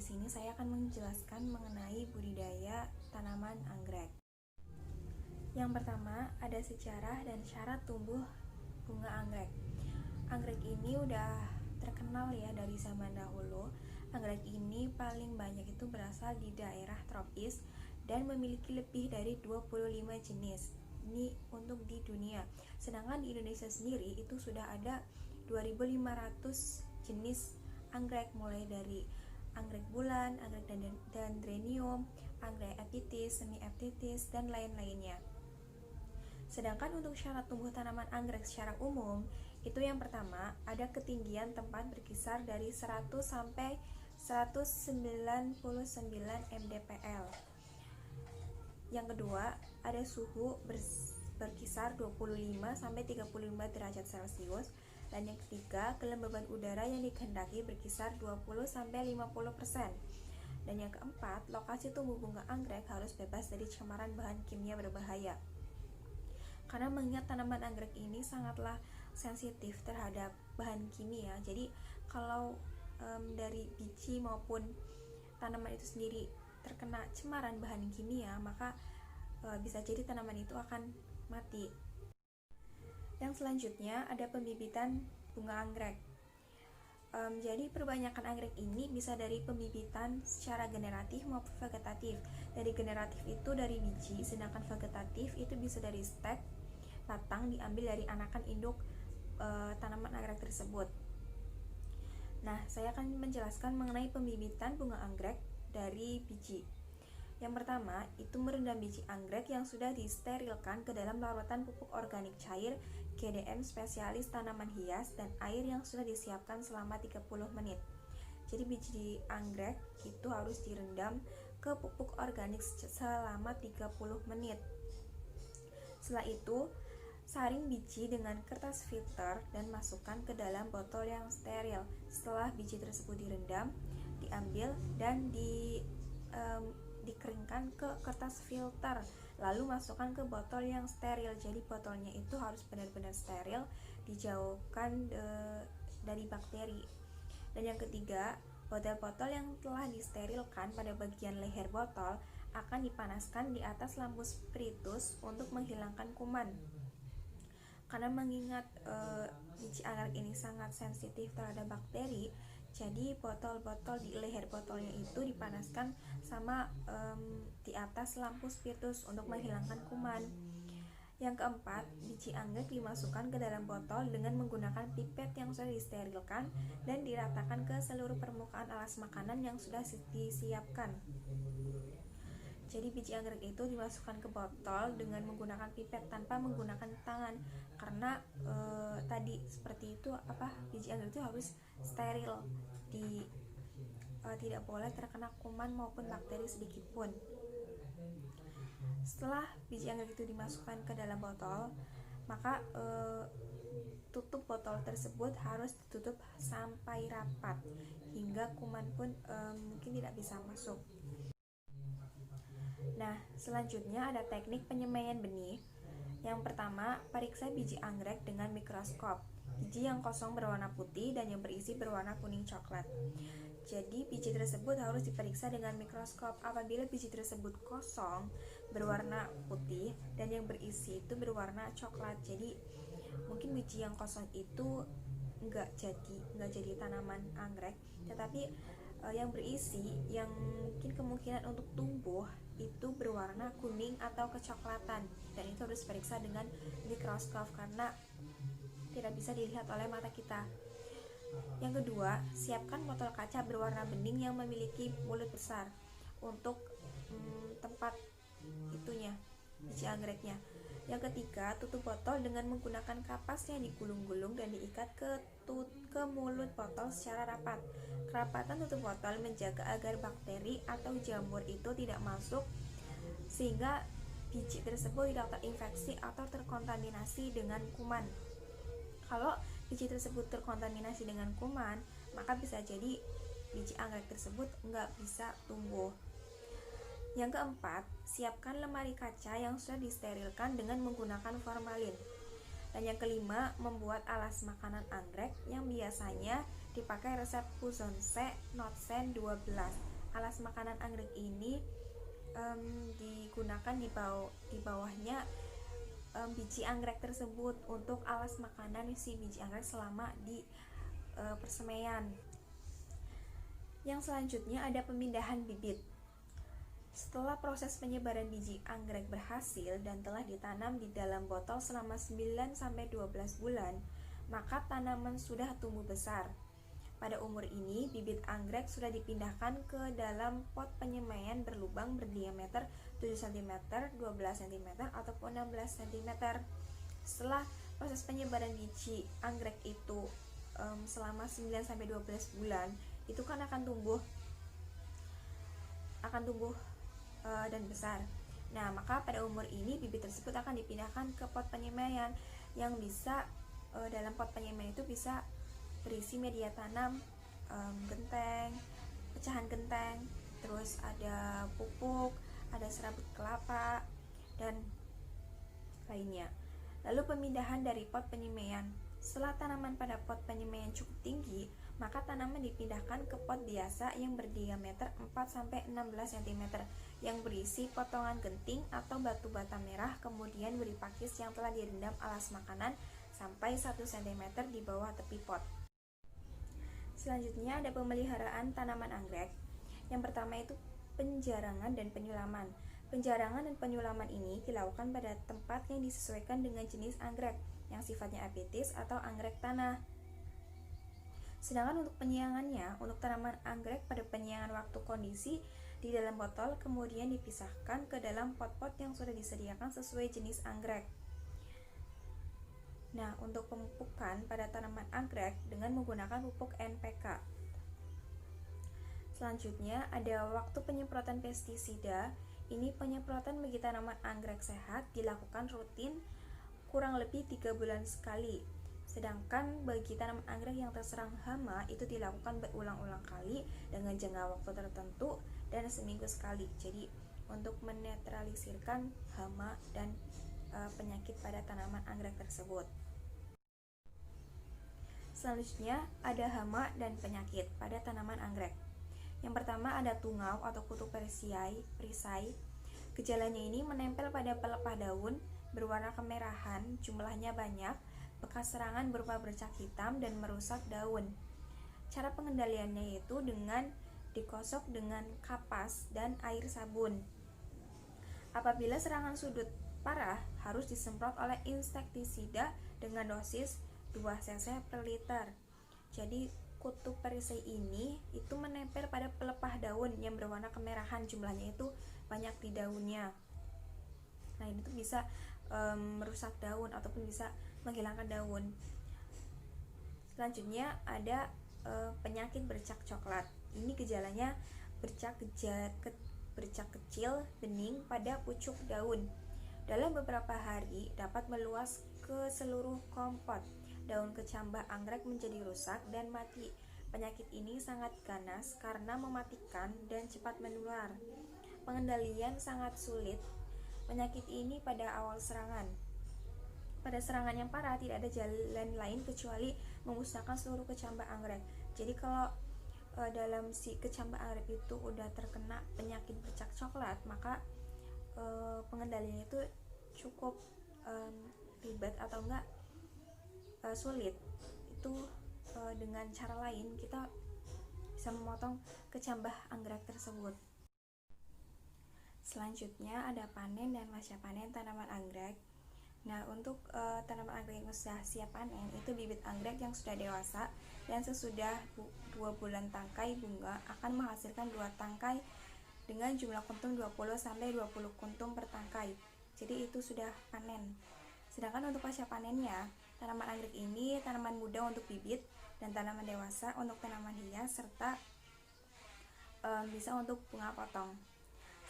di sini saya akan menjelaskan mengenai budidaya tanaman anggrek. Yang pertama, ada sejarah dan syarat tumbuh bunga anggrek. Anggrek ini udah terkenal ya dari zaman dahulu. Anggrek ini paling banyak itu berasal di daerah tropis dan memiliki lebih dari 25 jenis. Ini untuk di dunia. Sedangkan di Indonesia sendiri itu sudah ada 2.500 jenis anggrek, mulai dari anggrek bulan, anggrek dendronium, anggrek epiphytis, semi epiphytis, dan lain-lainnya. Sedangkan untuk syarat tumbuh tanaman anggrek secara umum, itu yang pertama, ada ketinggian tempat berkisar dari 100 sampai 199 mdpl. Yang kedua, ada suhu berkisar 25 sampai 35 derajat Celcius. Dan yang ketiga, kelembaban udara yang dikehendaki berkisar 20 sampai 50%. Dan yang keempat, lokasi tumbuh bunga anggrek harus bebas dari cemaran bahan kimia berbahaya. Karena mengingat tanaman anggrek ini sangatlah sensitif terhadap bahan kimia. Jadi kalau dari biji maupun tanaman itu sendiri terkena cemaran bahan kimia, maka bisa jadi tanaman itu akan mati. Yang selanjutnya ada pembibitan bunga anggrek. Jadi perbanyakan anggrek ini bisa dari pembibitan secara generatif maupun vegetatif. Dari generatif itu dari biji, sedangkan vegetatif itu bisa dari stek batang diambil dari anakan induk tanaman anggrek tersebut. Nah, saya akan menjelaskan mengenai pembibitan bunga anggrek dari biji. Yang pertama, itu merendam biji anggrek yang sudah disterilkan ke dalam larutan pupuk organik cair GDM spesialis tanaman hias dan air yang sudah disiapkan selama 30 menit. Jadi biji anggrek itu harus direndam ke pupuk organik selama 30 menit. Setelah itu, saring biji dengan kertas filter dan masukkan ke dalam botol yang steril. Setelah biji tersebut direndam, diambil dan dikeringkan ke kertas filter, lalu masukkan ke botol yang steril. Jadi botolnya itu harus benar-benar steril, dijauhkan dari bakteri. Dan yang ketiga, botol-botol yang telah disterilkan pada bagian leher botol akan dipanaskan di atas lampu spiritus untuk menghilangkan kuman. Karena mengingat biji anggrek ini sangat sensitif terhadap bakteri, jadi botol-botol di leher botolnya itu dipanaskan sama di atas lampu spiritus untuk menghilangkan kuman. Yang keempat, biji anggrek dimasukkan ke dalam botol dengan menggunakan pipet yang sudah disterilkan dan diratakan ke seluruh permukaan alas makanan yang sudah disiapkan. Jadi biji anggrek itu dimasukkan ke botol dengan menggunakan pipet tanpa menggunakan tangan, karena tadi seperti itu biji anggrek itu harus steril, tidak boleh terkena kuman maupun bakteri sedikit pun. Setelah biji anggrek itu dimasukkan ke dalam botol, maka tutup botol tersebut harus ditutup sampai rapat hingga kuman pun mungkin tidak bisa masuk. Nah, selanjutnya ada teknik penyemaian benih. Yang pertama, periksa biji anggrek dengan mikroskop. Biji yang kosong berwarna putih dan yang berisi berwarna kuning coklat. Jadi biji tersebut harus diperiksa dengan mikroskop. Apabila biji tersebut kosong berwarna putih dan yang berisi itu berwarna coklat, jadi mungkin biji yang kosong itu nggak jadi tanaman anggrek, tetapi yang berisi yang mungkin kemungkinan untuk tumbuh itu berwarna kuning atau kecoklatan, dan itu harus diperiksa dengan mikroskop karena tidak bisa dilihat oleh mata kita. Yang kedua, siapkan botol kaca berwarna bening yang memiliki mulut besar untuk tempat itunya biji anggreknya. Yang ketiga, tutup botol dengan menggunakan kapas yang digulung-gulung dan diikat ke mulut botol secara rapat. Kerapatan tutup botol menjaga agar bakteri atau jamur itu tidak masuk sehingga biji tersebut tidak terinfeksi atau terkontaminasi dengan kuman. Kalau biji tersebut terkontaminasi dengan kuman, maka bisa jadi biji anggrek tersebut nggak bisa tumbuh. Yang keempat, siapkan lemari kaca yang sudah disterilkan dengan menggunakan formalin. Dan yang kelima, membuat alas makanan anggrek yang biasanya dipakai resep Puzon C Notsen 12. alas makanan anggrek ini digunakan di bawahnya biji anggrek tersebut untuk alas makanan si biji anggrek selama di persemaian. Yang selanjutnya ada pemindahan bibit. Setelah proses penyebaran biji anggrek berhasil dan telah ditanam di dalam botol selama 9-12 bulan, maka tanaman sudah tumbuh besar. Pada umur ini, bibit anggrek sudah dipindahkan ke dalam pot penyemaian berlubang berdiameter 7 cm, 12 cm, ataupun 16 cm. Setelah proses penyebaran biji anggrek itu selama 9-12 bulan, itu kan akan tumbuh dan besar. Nah, maka pada umur ini bibit tersebut akan dipindahkan ke pot penyemaian yang bisa dalam pot penyemaian itu bisa berisi media tanam, genteng, pecahan genteng, terus ada pupuk, ada serabut kelapa, dan lainnya. Lalu pemindahan dari pot penyemaian. Setelah tanaman pada pot penyemaian cukup tinggi, maka tanaman dipindahkan ke pot biasa yang berdiameter 4-16 cm yang berisi potongan genting atau batu bata merah, kemudian beri pakis yang telah direndam alas makanan sampai 1 cm di bawah tepi pot. Selanjutnya ada pemeliharaan tanaman anggrek. Yang pertama itu penjarangan dan penyulaman. Penjarangan dan penyulaman ini dilakukan pada tempat yang disesuaikan dengan jenis anggrek yang sifatnya apetis atau anggrek tanah. Sedangkan untuk penyiangannya, untuk tanaman anggrek pada penyiangan waktu kondisi di dalam botol kemudian dipisahkan ke dalam pot-pot yang sudah disediakan sesuai jenis anggrek. Nah, untuk pemupukan pada tanaman anggrek dengan menggunakan pupuk NPK. Selanjutnya ada waktu penyemprotan pestisida. Ini penyemprotan bagi tanaman anggrek sehat dilakukan rutin kurang lebih 3 bulan sekali. Sedangkan bagi tanaman anggrek yang terserang hama itu dilakukan berulang-ulang kali dengan jangka waktu tertentu dan seminggu sekali. Jadi untuk menetralisirkan hama dan penyakit pada tanaman anggrek tersebut. Selanjutnya ada hama dan penyakit pada tanaman anggrek. Yang pertama ada tungau atau kutu perisai. Gejalanya ini menempel pada pelepah daun, berwarna kemerahan, jumlahnya banyak, bekas serangan berupa bercak hitam dan merusak daun. Cara pengendaliannya yaitu dengan digosok dengan kapas dan air sabun. Apabila serangan sudut parah, harus disemprot oleh insektisida dengan dosis 2 cc per liter. Jadi kutu perisai ini itu menempel pada pelepah daun yang berwarna kemerahan, jumlahnya itu banyak di daunnya. Nah, ini tuh bisa merusak daun ataupun bisa menghilangkan daun. Selanjutnya ada penyakit bercak coklat. Ini gejalanya bercak kecil bening pada pucuk daun. Dalam beberapa hari dapat meluas ke seluruh kompot. Daun kecambah anggrek menjadi rusak dan mati. Penyakit ini sangat ganas karena mematikan dan cepat menular. Pengendalian sangat sulit penyakit ini pada awal serangan. Pada serangan yang parah tidak ada jalan lain kecuali memusnahkan seluruh kecambah anggrek. Jadi kalau dalam si kecambah anggrek itu udah terkena penyakit bercak coklat, maka pengendaliannya itu cukup ribet atau enggak sulit. Itu dengan cara lain kita bisa memotong kecambah anggrek tersebut. Selanjutnya ada panen dan pasca panen tanaman anggrek. Nah, untuk tanaman anggrek yang sudah siap panen itu bibit anggrek yang sudah dewasa dan sesudah 2 bulan tangkai bunga akan menghasilkan 2 tangkai dengan jumlah kuntum 20-20 kuntum per tangkai. Jadi itu sudah panen. Sedangkan untuk pasca panennya, tanaman anggrek ini tanaman muda untuk bibit dan tanaman dewasa untuk tanaman hias serta bisa untuk bunga potong.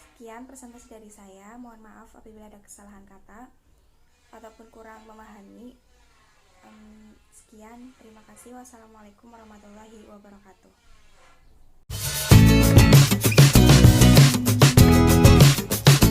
Sekian presentasi dari saya. Mohon maaf apabila ada kesalahan kata ataupun kurang memahami. Sekian, terima kasih. Wassalamualaikum warahmatullahi wabarakatuh.